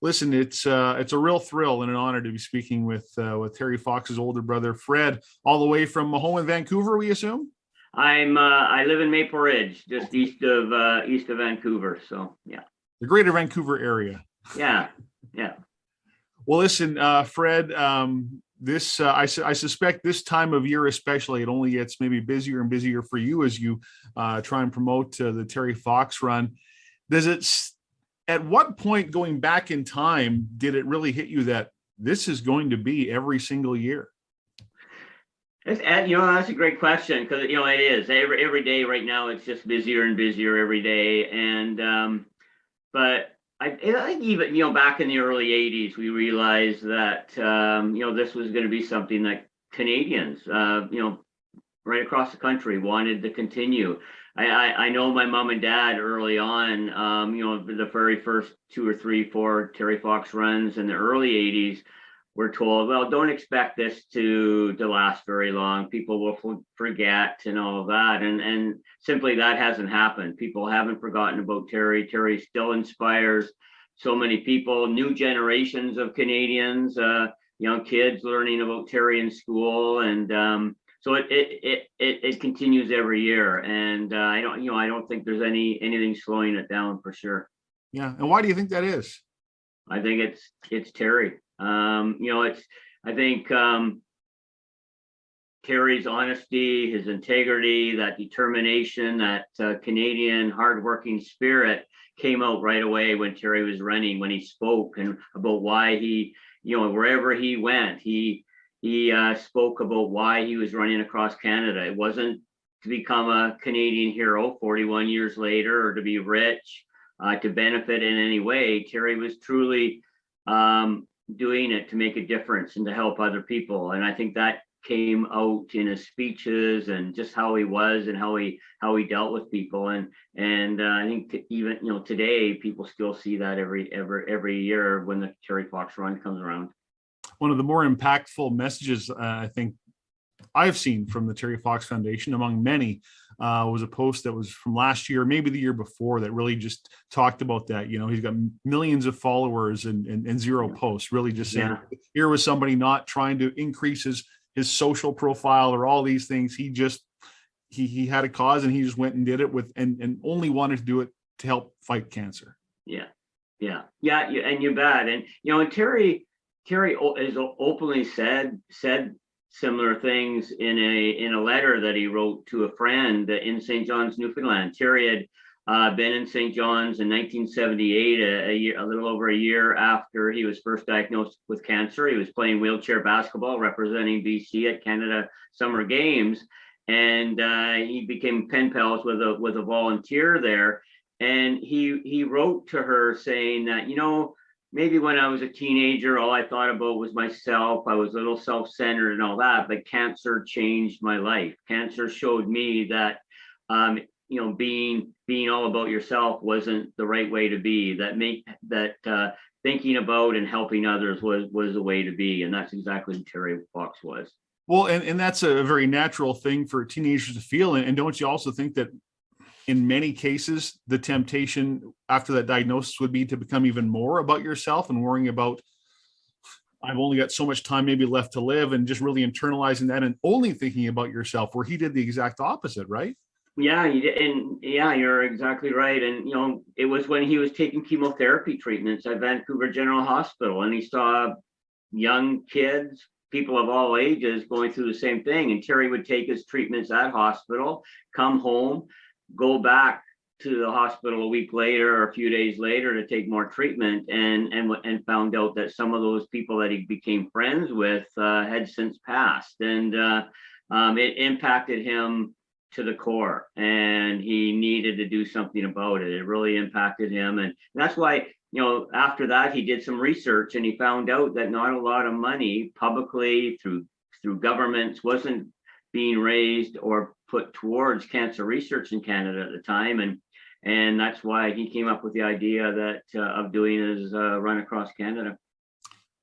Listen, it's a real thrill and an honor to be speaking with Terry Fox's older brother, Fred, all the way from home in Vancouver, we assume? I live in Maple Ridge, just east of Vancouver. So yeah. The greater Vancouver area. Yeah. Yeah. Well, listen, Fred, this I suspect this time of year especially, it only gets maybe busier and busier for you as you try and promote the Terry Fox run. At what point going back in time did it really hit you that this is going to be every single year? That's a great question, because it is every day right now. It's just busier and busier every day, and but I think even back in the early '80s, we realized that this was going to be something that Canadians right across the country wanted to continue. I know my mom and dad early on, the very first 2 or 3, 4 Terry Fox runs in the early '80s, were told, well, don't expect this to last very long. People will forget and all of that. And simply that hasn't happened. People haven't forgotten about Terry. Terry still inspires so many people, new generations of Canadians, young kids learning about Terry in school. And so it continues every year. And I don't think there's anything slowing it down, for sure. Yeah. And why do you think that is? I think it's Terry. I think Terry's honesty, his integrity, that determination, that Canadian hardworking spirit came out right away when Terry was running, when he spoke and about why he, wherever he went, he spoke about why he was running across Canada. It wasn't to become a Canadian hero 41 years later, or to be rich, to benefit in any way. Terry was truly doing it to make a difference and to help other people. And I think that came out in his speeches and just how he was and how he dealt with people. And I think even today people still see that every year when the Terry Fox run comes around. One of the more impactful messages I think I've seen from the Terry Fox Foundation, among many, was a post that was from last year, maybe the year before, that really just talked about that. He's got millions of followers and zero posts, really just saying, here was somebody not trying to increase his social profile or all these things. He had a cause and he just went and did it and only wanted to do it to help fight cancer. Yeah. And you bet. And Terry has openly said similar things in a letter that he wrote to a friend in St. John's, Newfoundland. Terry had been in St. John's in 1978, a little over a year after he was first diagnosed with cancer. He was playing wheelchair basketball, representing BC at Canada Summer Games, and he became pen pals with a volunteer there. And he wrote to her saying that, maybe when I was a teenager, all I thought about was myself. I was a little self-centered and all that, but cancer changed my life. Cancer showed me that, being all about yourself wasn't the right way to be. That thinking about and helping others was the way to be. And that's exactly what Terry Fox was. Well, and that's a very natural thing for teenagers to feel. And don't you also think that in many cases, the temptation after that diagnosis would be to become even more about yourself and worrying about, I've only got so much time maybe left to live, and just really internalizing that and only thinking about yourself, where he did the exact opposite, right? Yeah, you're exactly right. And, it was when he was taking chemotherapy treatments at Vancouver General Hospital, and he saw young kids, people of all ages, going through the same thing. And Terry would take his treatments at hospital, come home, go back to the hospital a week later or a few days later to take more treatment, and found out that some of those people that he became friends with had since passed. And it impacted him to the core, and he needed to do something about it. It really impacted him. And that's why, after that, he did some research, and he found out that not a lot of money publicly through governments wasn't being raised or put towards cancer research in Canada at the time. And that's why he came up with the idea of doing his run across Canada.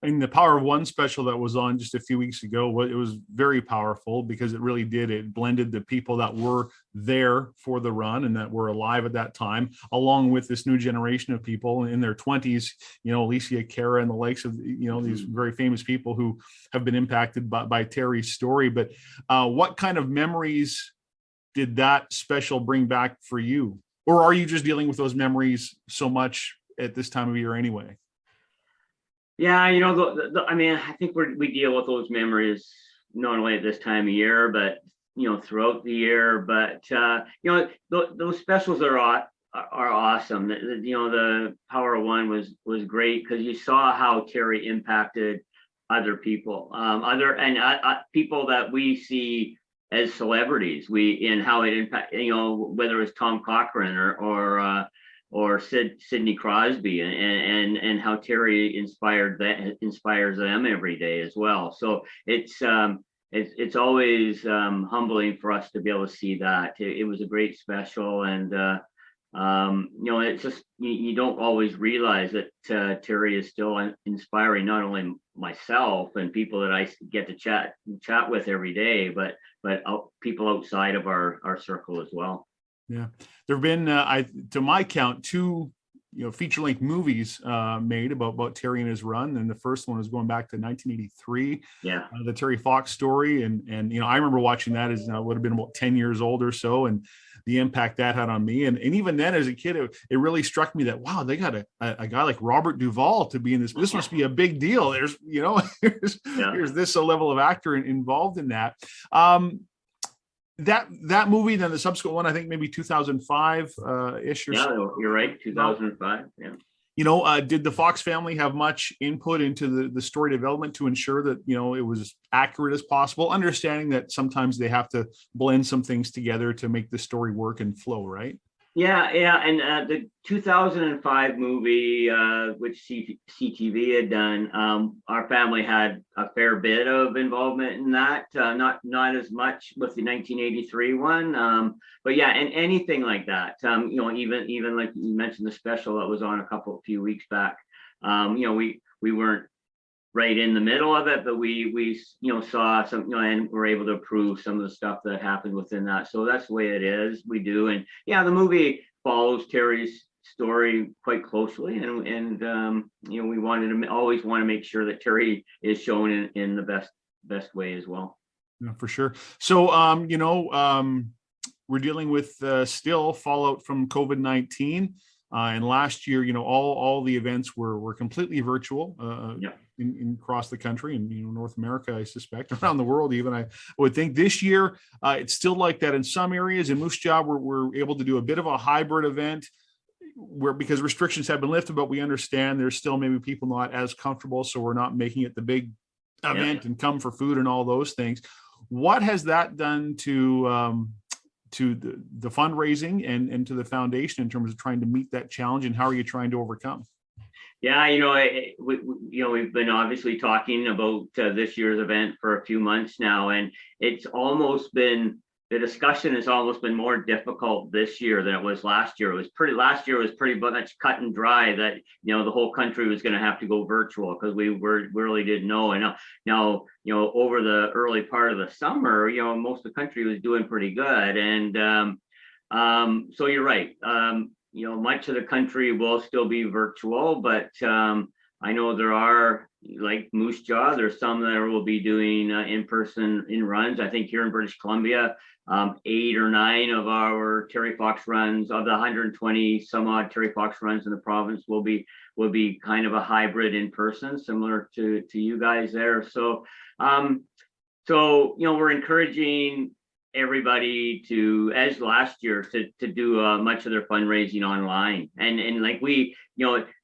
And the Power of One special that was on just a few weeks ago, it was very powerful because it really did. It blended the people that were there for the run and that were alive at that time, along with this new generation of people in their 20s, Alicia Cara and the likes of, these very famous people who have been impacted by Terry's story. But what kind of memories did that special bring back for you? Or are you just dealing with those memories so much at this time of year anyway? Yeah, I mean, I think we deal with those memories not only at this time of year, but throughout the year. But those specials are awesome. The Power of One was great because you saw how Terry impacted other people, people that we see as celebrities. And how it impact, whether it's Tom Cochrane or Sidney Crosby, and how Terry inspires them every day as well. So it's always humbling for us to be able to see that. It was a great special, and it's just you don't always realize that Terry is still inspiring not only myself and people that I get to chat with every day, but people outside of our circle as well. Yeah, there have been, to my count, 2, feature-length movies made about Terry and his run, and the first one is going back to 1983. Yeah, the Terry Fox story, and I remember watching that as I would have been about 10 years old or so, and the impact that had on me. And even then, as a kid, it really struck me that wow, they got a guy like Robert Duvall to be in this. This must be a big deal. There's there's this a level of actor involved in that. That movie, then the subsequent one, I think maybe 2005 ish. Yeah, so. You're right, 2005. Yeah. Did the Fox family have much input into the story development to ensure that it was as accurate as possible, understanding that sometimes they have to blend some things together to make the story work and flow, right? Yeah, and the 2005 movie, which CTV had done, our family had a fair bit of involvement in that. Not as much with the 1983 one, but yeah, and anything like that. Even like you mentioned, the special that was on a few weeks back. We weren't right in the middle of it, but we saw some, and we're able to approve some of the stuff that happened within that. So that's the way it is. We do. And yeah, the movie follows Terry's story quite closely, and we always want to make sure that Terry is shown in the best way as well. Yeah, for sure. So we're dealing with still fallout from COVID-19. And last year, all the events were completely virtual in across the country and North America, I suspect, around the world even. I would think this year it's still like that in some areas. In Moose Jaw, we're able to do a bit of a hybrid event because restrictions have been lifted, but we understand there's still maybe people not as comfortable, so we're not making it the big event and come for food and all those things. What has that done to the fundraising and to the foundation in terms of trying to meet that challenge, and how are you trying to overcome? Yeah, we've been obviously talking about this year's event for a few months now, and the discussion has almost been more difficult this year than it was last year. Last year was pretty much cut and dry that the whole country was going to have to go virtual because we really didn't know. And now over the early part of the summer, most of the country was doing pretty good. And so you're right. Much of the country will still be virtual, but I know there are, like Moose Jaw, there's some that will be doing in-person runs. I think here in British Columbia, 8 or 9 of our Terry Fox runs, of the 120 some odd Terry Fox runs in the province, will be kind of a hybrid in person, similar to you guys there. So we're encouraging everybody to, as last year, to do much of their fundraising online, and like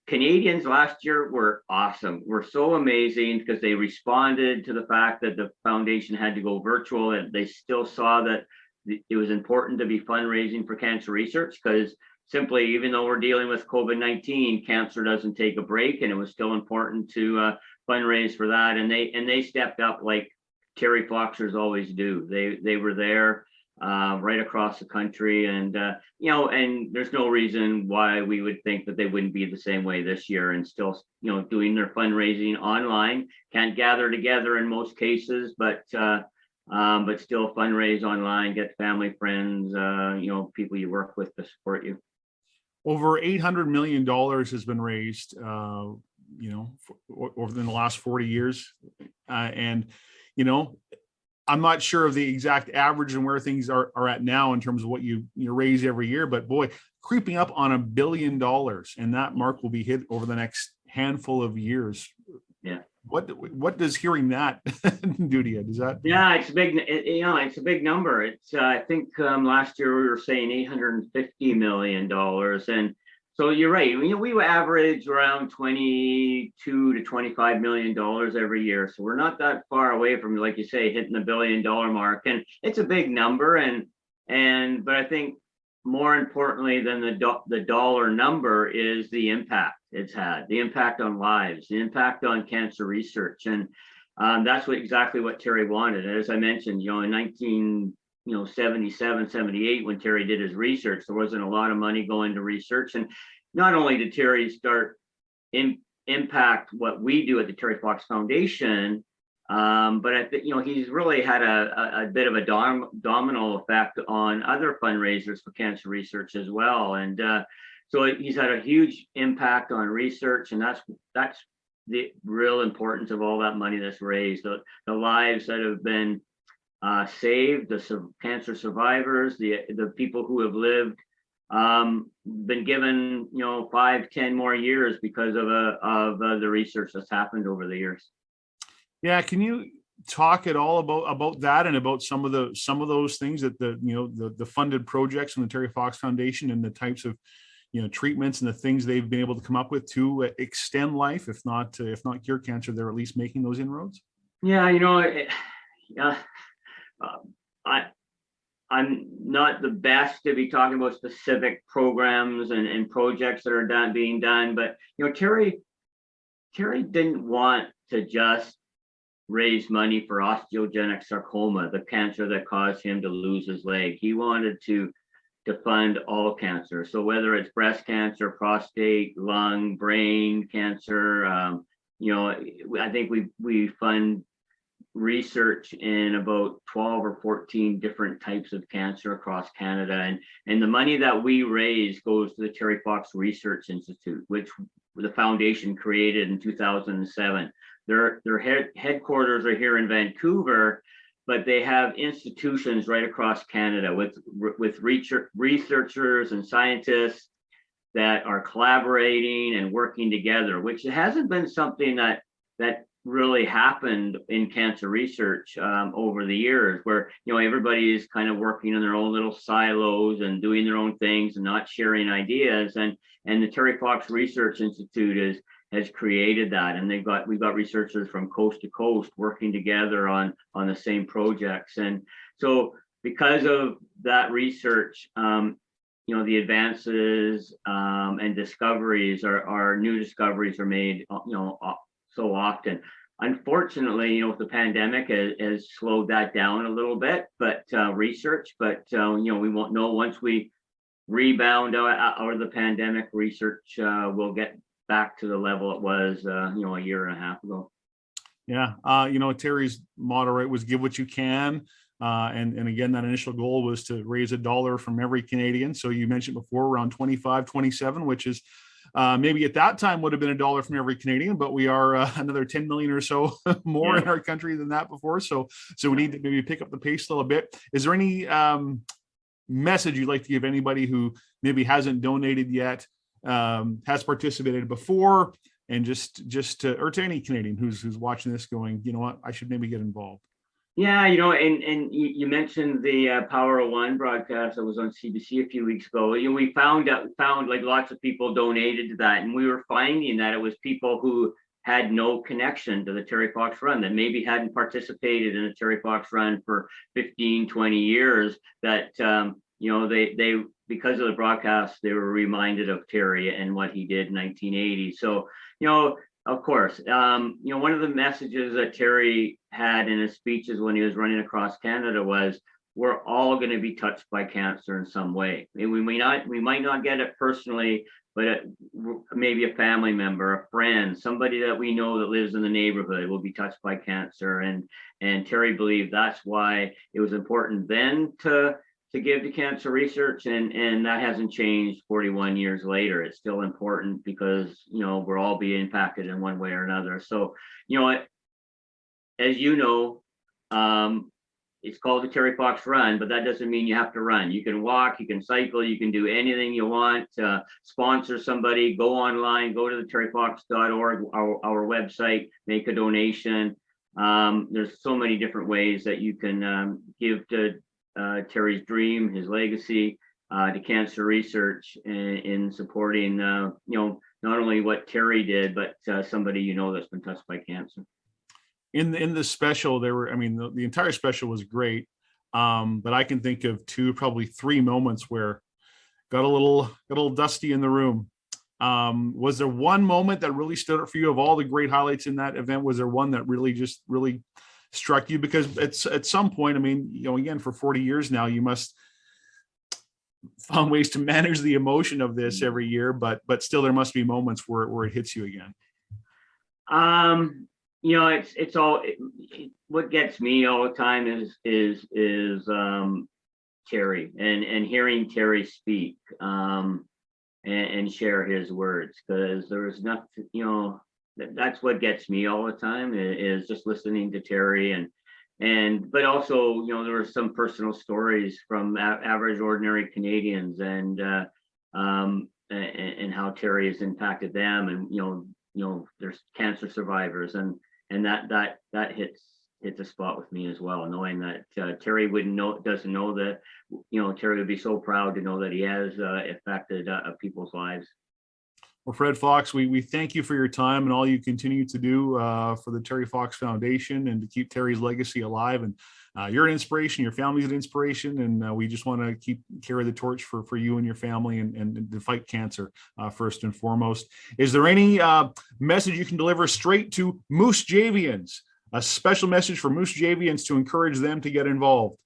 Canadians last year were awesome. We're so amazing because they responded to the fact that the foundation had to go virtual, and they still saw that it was important to be fundraising for cancer research, because simply, even though we're dealing with COVID-19, cancer doesn't take a break, and it was still important to fundraise for that. And they stepped up like Terry Foxers always do. They were there right across the country. And, and there's no reason why we would think that they wouldn't be the same way this year and still, doing their fundraising online. Can't gather together in most cases, but still fundraise online, get family, friends, people you work with to support you. Over $800 million has been raised, over the last 40 years. And, I'm not sure of the exact average and where things are at now in terms of what you raise every year, but boy, creeping up on $1 billion, and that mark will be hit over the next handful of years. Yeah. What does hearing that do to you? Does that? Yeah, it's big. It's a big number. It's I think last year we were saying $850 million, and so you're right. We average around $22 to $25 million every year, so we're not that far away from, like you say, hitting the $1 billion mark, and it's a big number. But I think more importantly than the dollar number is the impact it's had, the impact on lives, the impact on cancer research. And that's exactly what Terry wanted. As I mentioned, in 1977, 78, when Terry did his research, there wasn't a lot of money going to research. And not only did Terry start impact what we do at the Terry Fox Foundation, but I think, he's really had a bit of a domino effect on other fundraisers for cancer research as well. And so he's had a huge impact on research, and that's the real importance of all that money that's raised. The lives that have been saved, the cancer survivors, the people who have lived, been given 5-10 more years because of the research that's happened over the years. Yeah, can you talk at all about that and about some of those things that the funded projects from the Terry Fox Foundation and the types of treatments and the things they've been able to come up with to extend life, if not cure cancer, they're at least making those inroads? Yeah, I'm not the best to be talking about specific programs and projects that are being done, but Terry didn't want to just raise money for osteogenic sarcoma, the cancer that caused him to lose his leg. He wanted to fund all cancer. So whether it's breast cancer, prostate, lung, brain cancer, I think we fund research in about 12 or 14 different types of cancer across Canada. And the money that we raise goes to the Terry Fox Research Institute, which the foundation created in 2007. Their headquarters are here in Vancouver, but they have institutions right across Canada with researchers and scientists that are collaborating and working together, which hasn't been something that really happened in cancer research over the years, where everybody is kind of working in their own little silos and doing their own things and not sharing ideas. And the Terry Fox Research Institute has created that, and we've got researchers from coast to coast working together on the same projects. And so because of that research, the advances and discoveries new discoveries are made so often. Unfortunately, the pandemic has slowed that down a little bit, but research, but we won't know once we rebound out of the pandemic. Research will get back to the level it was a year and a half ago. Yeah, Terry's motto, right, was give what you can, and again, that initial goal was to raise $1 from every Canadian. So you mentioned before around 25, 27, which is maybe at that time would have been $1 from every Canadian, but we are another 10 million or so more in our country than that before. So we need to maybe pick up the pace a little bit. Is there any message you'd like to give anybody who maybe hasn't donated yet, has participated before, and just or to any Canadian who's watching this going, you know what, I should maybe get involved? Yeah, and you mentioned the Power of One broadcast that was on CBC a few weeks ago. We found like lots of people donated to that, and we were finding that it was people who had no connection to the Terry Fox Run, that maybe hadn't participated in a Terry Fox Run for 15, 20 years, that they because of the broadcast, they were reminded of Terry and what he did in 1980. So, of course, one of the messages that Terry had in his speeches when he was running across Canada was, we're all going to be touched by cancer in some way. We might not get it personally, but maybe a family member, a friend, somebody that we know that lives in the neighborhood will be touched by cancer. And Terry believed that's why it was important then to give to cancer research, and that hasn't changed 41 years later. It's still important because, you know, we're all being impacted in one way or another. So, you know, as you know, it's called the Terry Fox Run, but that doesn't mean you have to run. You can walk, you can cycle, you can do anything you want. Sponsor somebody, go online, go to the terryfox.org, our website, make a donation. There's so many different ways that you can give to Terry's dream, his legacy, to cancer research, in supporting, you know, not only what Terry did, but somebody you know that's been touched by cancer. In the special, there were, I mean, the entire special was great, but I can think of probably three moments where got a little dusty in the room. Was there one moment that really stood out for you of all the great highlights in that event? Was there one that really struck you? Because it's at some point, I mean, you know, again, for 40 years now, you must found ways to manage the emotion of this every year, but still there must be moments where it hits you again. You know, it's all, what gets me all the time is Terry, and hearing Terry speak, and share his words, because there was nothing, you know, that's what gets me all the time is just listening to Terry, but also, you know, there were some personal stories from average ordinary Canadians, and how Terry has impacted them, and you know there's cancer survivors, and that hits a spot with me as well, knowing that Terry doesn't know that, you know, Terry would be so proud to know that he has affected people's lives. Well, Fred Fox, we thank you for your time and all you continue to do for the Terry Fox Foundation and to keep Terry's legacy alive. And you're an inspiration, your family's an inspiration, and we just want to carry the torch for you and your family and to fight cancer first and foremost. Is there any message you can deliver straight to Moose Javians? A special message for Moose Javians to encourage them to get involved?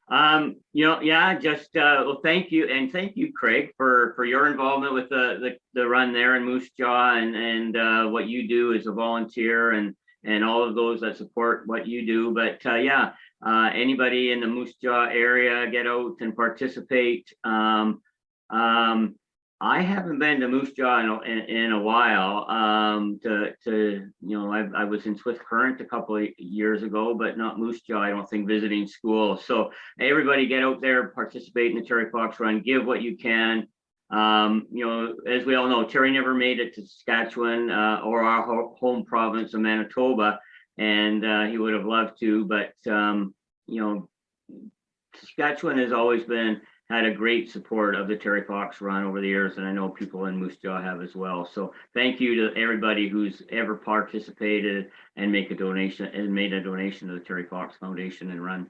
You know, yeah, just well, thank you, and thank you, Craig, for your involvement with the run there in Moose Jaw, and what you do as a volunteer, and all of those that support what you do. But yeah, anybody in the Moose Jaw area, get out and participate. I haven't been to Moose Jaw in a while. You know, I was in Swift Current a couple of years ago, but not Moose Jaw, I don't think, visiting school. So everybody get out there, participate in the Terry Fox Run, give what you can. You know, as we all know, Terry never made it to Saskatchewan or our home province of Manitoba, and he would have loved to, but you know, Saskatchewan has always had a great support of the Terry Fox Run over the years, and I know people in Moose Jaw have as well. So thank you to everybody who's ever participated and made a donation to the Terry Fox Foundation and Run.